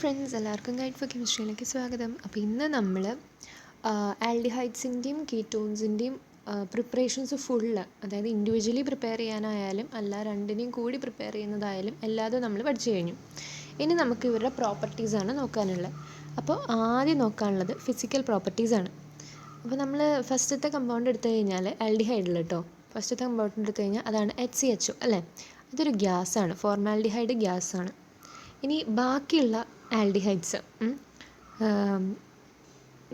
Friends, എല്ലാവർക്കും guide four കെമിസ്ട്രിയിലേക്ക് സ്വാഗതം. അപ്പോൾ ഇന്ന് നമ്മൾ ആൽഡിഹൈഡ്സിൻ്റെയും കീറ്റോൺസിൻ്റെയും പ്രിപ്പറേഷൻസ് ഫുള്ള്, അതായത് ഇൻഡിവിജ്വലി പ്രിപ്പയർ ചെയ്യാനായാലും അല്ല രണ്ടിനെയും കൂടി പ്രിപ്പയർ ചെയ്യുന്നതായാലും എല്ലാതും നമ്മൾ പഠിച്ചു കഴിഞ്ഞു. ഇനി നമുക്ക് ഇവരുടെ പ്രോപ്പർട്ടീസാണ് നോക്കാനുള്ളത്. അപ്പോൾ ആദ്യം നോക്കാനുള്ളത് ഫിസിക്കൽ പ്രോപ്പർട്ടീസാണ്. അപ്പോൾ നമ്മൾ ഫസ്റ്റത്തെ കമ്പൗണ്ട് എടുത്തു കഴിഞ്ഞാൽ ആൽഡിഹൈഡിൽ കേട്ടോ, ഫസ്റ്റത്തെ കമ്പൗണ്ട് എടുത്തു കഴിഞ്ഞാൽ അതാണ് HCHO അല്ലേ. അതൊരു ഗ്യാസാണ്, ഫോർമാൽഡിഹൈഡ് ഗ്യാസാണ്. ഇനി ബാക്കിയുള്ള ആൽഡിഹൈഡ്സ്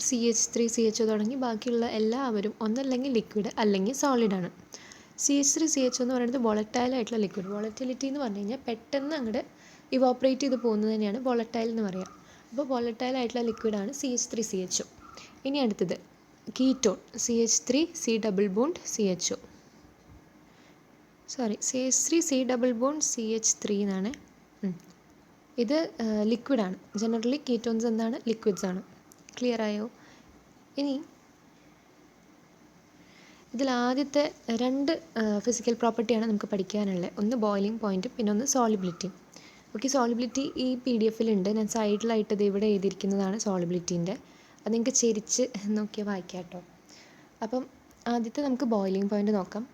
CH3 CHO തുടങ്ങി ബാക്കിയുള്ള എല്ലാവരും ഒന്നല്ലെങ്കിൽ ലിക്വിഡ് അല്ലെങ്കിൽ സോളിഡാണ്. CH3 CHO എന്ന് പറയുന്നത് വോളറ്റൈൽ ആയിട്ടുള്ള ലിക്വിഡ്. വോളറ്റിലിറ്റി എന്ന് പറഞ്ഞു കഴിഞ്ഞാൽ പെട്ടെന്ന് അങ്ങോട്ട് ഇവോപ്പറേറ്റ് ചെയ്ത് പോകുന്നത് തന്നെയാണ് വോളറ്റൈൽ എന്ന് പറയുക. അപ്പോൾ വോളറ്റൈൽ ആയിട്ടുള്ള ലിക്വിഡാണ് CH3 CHO. ഇനി അടുത്തത് ketone CH3 C double bond CHO, CH3 C double bond CH3 എന്നാണ്. ഇത് ലിക്വിഡാണ്. ജനറലി കീറ്റോൺസ് എന്താണ്, ലിക്വിഡ്സ് ആണ്. ക്ലിയർ ആയോ? ഇനി ഇതിൽ ആദ്യത്തെ രണ്ട് ഫിസിക്കൽ പ്രോപ്പർട്ടിയാണ് നമുക്ക് പഠിക്കാനുള്ളത്. ഒന്ന് ബോയിലിംഗ് പോയിൻറ്റും പിന്നെ ഒന്ന് സോളിബിലിറ്റിയും. ഓക്കെ, സോളിബിലിറ്റി ഈ PDF ഉണ്ട്. ഞാൻ സൈഡിലായിട്ട് ഇത് ഇവിടെ എഴുതിയിരിക്കുന്നതാണ് സോളിബിലിറ്റീൻ്റെ. അത് നിങ്ങൾക്ക് ചെരിച്ച് നോക്കിയാൽ വായിക്കാം കേട്ടോ. അപ്പം ആദ്യത്തെ നമുക്ക് ബോയിലിംഗ് പോയിൻറ്റ് നോക്കാം.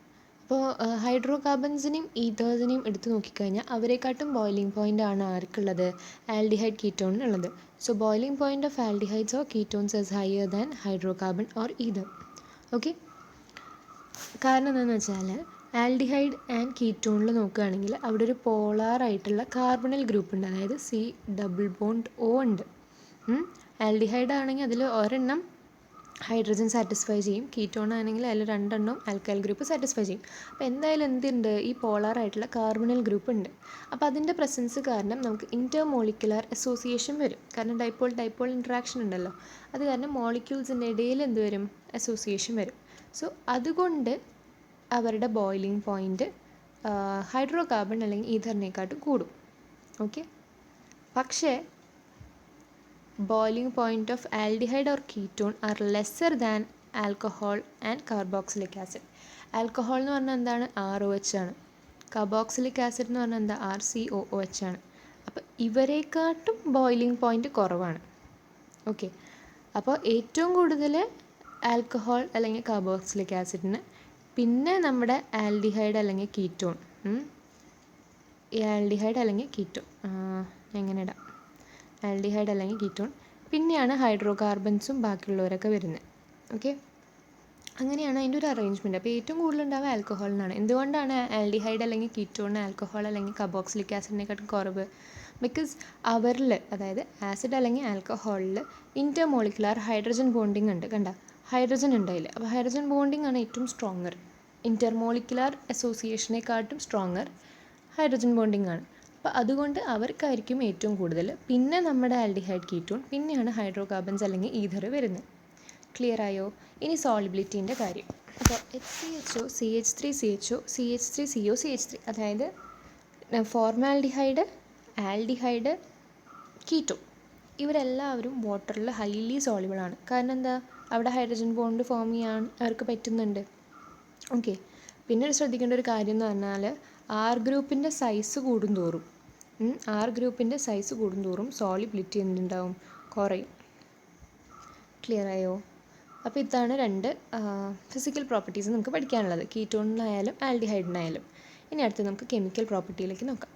അപ്പോൾ ഹൈഡ്രോ കാർബൺസിനെയും ഈതേഴ്സിനെയും എടുത്ത് നോക്കിക്കഴിഞ്ഞാൽ അവരെക്കാട്ടും ബോയിലിംഗ് പോയിൻ്റ് ആണ് ആർക്കുള്ളത്, ആൽഡിഹൈഡ് കീറ്റോണിനുള്ളത്. So boiling point of aldehydes or ketones is higher than hydrocarbon or ether. Okay, കാരണം എന്താണെന്ന് വെച്ചാൽ ആൽഡിഹൈഡ് ആൻഡ് കീറ്റോണിൽ നോക്കുകയാണെങ്കിൽ അവിടെ ഒരു പോളാറായിട്ടുള്ള കാർബണൽ ഗ്രൂപ്പ് ഉണ്ട്, അതായത് C ഡബിൾ ബോണ്ട് O ഉണ്ട്. ആൽഡിഹൈഡ് ആണെങ്കിൽ അതിൽ ഒരെണ്ണം ഹൈഡ്രജൻ സാറ്റിസ്ഫൈ ചെയ്യും, കീറ്റോൺ ആണെങ്കിൽ അതിൽ രണ്ടെണ്ണം ആൽക്കൈൽ ഗ്രൂപ്പ് സാറ്റിസ്ഫൈ ചെയ്യും. അപ്പോൾ എന്തായാലും എന്തുണ്ട്, ഈ പോളാറായിട്ടുള്ള കാർബണൽ ഗ്രൂപ്പ് ഉണ്ട്. അപ്പോൾ അതിൻ്റെ പ്രസൻസ് കാരണം നമുക്ക് ഇൻ്റർമോളിക്കുലർ അസോസിയേഷൻ വരും. കാരണം ഡൈപോൾ ഇൻട്രാക്ഷൻ ഉണ്ടല്ലോ, അത് കാരണം മോളിക്യൂൾസിൻ്റെ ഇടയിൽ എന്ത് വരും, അസോസിയേഷൻ വരും. സോ അതുകൊണ്ട് അവരുടെ ബോയിലിംഗ് പോയിൻറ്റ് ഹൈഡ്രോ കാർബൺ അല്ലെങ്കിൽ ഈഥറിനെക്കാട്ടും കൂടും. ഓക്കെ, പക്ഷേ boiling point of aldehyde or ketone are lesser than alcohol and carboxylic acid. Alcohol എന്ന് പറഞ്ഞാൽ എന്താണ്, ROH ആണ്. കാർബോക്സിലിക് ആസിഡ് എന്ന് പറഞ്ഞാൽ എന്താ, RCOOH ആണ്. അപ്പോൾ ഇവരെക്കാട്ടും ബോയിലിംഗ് പോയിൻറ്റ് കുറവാണ്. ഓക്കെ, അപ്പോൾ ഏറ്റവും കൂടുതൽ ആൽക്കഹോൾ അല്ലെങ്കിൽ കാർബോക്സിലിക് ആസിഡിന്, പിന്നെ നമ്മുടെ ആൽഡിഹൈഡ് അല്ലെങ്കിൽ കീറ്റോൺ, ഈ ആൽഡിഹൈഡ് അല്ലെങ്കിൽ കീറ്റോൺ എങ്ങനെ ഇടാം, ആൽഡിഹൈഡ് അല്ലെങ്കിൽ കീറ്റോൺ, പിന്നെയാണ് ഹൈഡ്രോ കാർബൺസും ബാക്കിയുള്ളവരൊക്കെ വരുന്നത്. ഓക്കെ, അങ്ങനെയാണ് അതിൻ്റെ ഒരു അറേഞ്ച്മെൻറ്റ്. അപ്പോൾ ഏറ്റവും കൂടുതൽ ഉണ്ടാവുക ആൽക്കഹോളിനാണ്. എന്തുകൊണ്ടാണ് ആൽഡിഹൈഡ് അല്ലെങ്കിൽ കീറ്റോണിന് ആൽക്കഹോൾ അല്ലെങ്കിൽ കാർബോക്സിലിക് ആസിഡിനെക്കാട്ടും കുറവ്? ബിക്കോസ് അവരിൽ, അതായത് ആസിഡ് അല്ലെങ്കിൽ ആൽക്കഹോളിൽ ഇൻ്റർമോളിക്കുലർ ഹൈഡ്രജൻ ബോണ്ടിങ് ഉണ്ട്. കണ്ട, ഹൈഡ്രജൻ ഉണ്ട് അതിൽ. അപ്പോൾ ഹൈഡ്രജൻ ബോണ്ടിങ് ആണ് ഏറ്റവും സ്ട്രോങ്ങർ. ഇൻ്റർമോളിക്കുലർ അസോസിയേഷനെക്കാട്ടും സ്ട്രോങ്ങർ ഹൈഡ്രജൻ ബോണ്ടിങ് ആണ്. അപ്പോൾ അതുകൊണ്ട് അവർക്കായിരിക്കും ഏറ്റവും കൂടുതൽ. പിന്നെ നമ്മുടെ ആൽഡിഹൈഡ് കീറ്റോൺ, പിന്നെയാണ് ഹൈഡ്രോ കാർബൺസ് അല്ലെങ്കിൽ ഈഥർ വരുന്നത്. ക്ലിയർ ആയോ? ഇനി സോളിബിലിറ്റീൻ്റെ കാര്യം. അപ്പോൾ HCHO CH3 CHO CH3 CO CH3, അതായത് ഫോർമാൽഡിഹൈഡ്, ആൽഡിഹൈഡ്, കീറ്റോൺ, ഇവരെല്ലാവരും വാട്ടറിൽ ഹൈലി സോളിബിൾ ആണ്. കാരണം എന്താ, അവിടെ ഹൈഡ്രജൻ ബോണ്ട് ഫോം ചെയ്യാൻ അവർക്ക് പറ്റുന്നുണ്ട്. ഓക്കെ, പിന്നെ ഒരു ശ്രദ്ധിക്കേണ്ട ഒരു കാര്യം എന്ന് പറഞ്ഞാൽ R ഗ്രൂപ്പിൻ്റെ സൈസ് കൂടുന്തോറും സോളിബിലിറ്റി എന്തുണ്ടാവും, കുറയും. ക്ലിയർ ആയോ? അപ്പോൾ ഇതാണ് രണ്ട് ഫിസിക്കൽ പ്രോപ്പർട്ടീസ് നമുക്ക് പഠിക്കാനുള്ളത്, കീറ്റോണിനായാലും ആൽഡിഹൈഡിനായാലും. ഇനി അടുത്ത് നമുക്ക് കെമിക്കൽ പ്രോപ്പർട്ടിയിലേക്ക് നോക്കാം.